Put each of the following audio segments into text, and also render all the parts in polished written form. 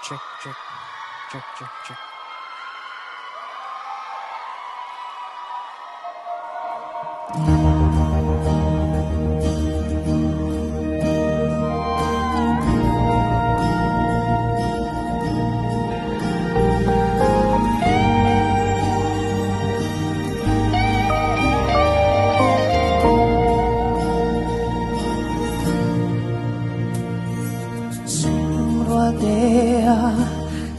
check, check, check, check, check.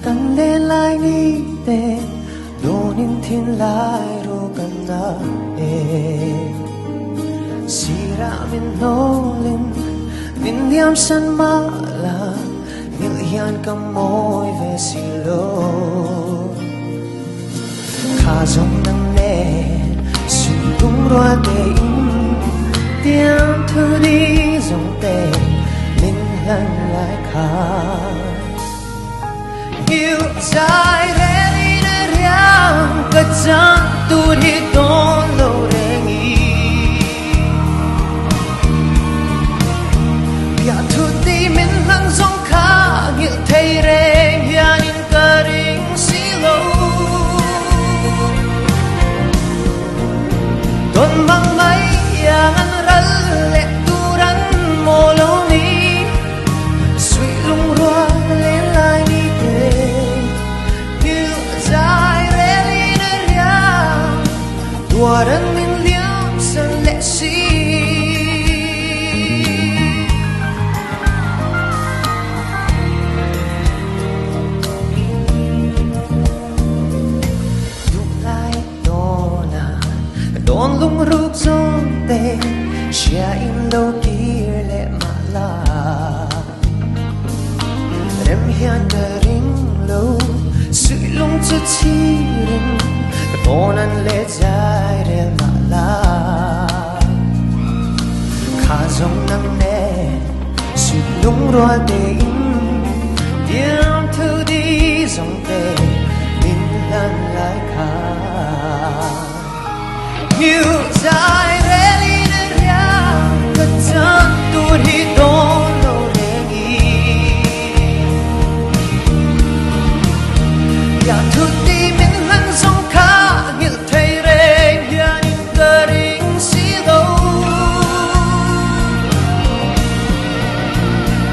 Cần đến lại nghĩ tên đồ nín thiên lại ro cần na si ra min nô lên min diam san ma la nil hian kam môi về si lo kha dòng nang nè si tung roa te in tiang thư đi dòng te min lan lại kha yêu dài đến riang cả chân tu đi đón lâu đêm ý ya thu ti mình lăng dòng khá nghĩa thấy rèn ya nhìn cả rinh xí lâu tuần mang mấy ya ngăn rắn lệ tu rắn mồ lâu ní suy lung roa lên lại ní Waran min liam san lệ si Lúc lại đón lung rụp giông tê chia in lâu kia lệ mà la Rem hian cả ring lâu sự lung cho chi ring Tonan le dài rel ma la kha dòng nang ne sự lung roa te in tiếng thư đi dòng te min lan lại kha như dài rel in ria cả chân tu đi đón lâu đêm ý ya thu ti min lan dòng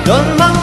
Don't mang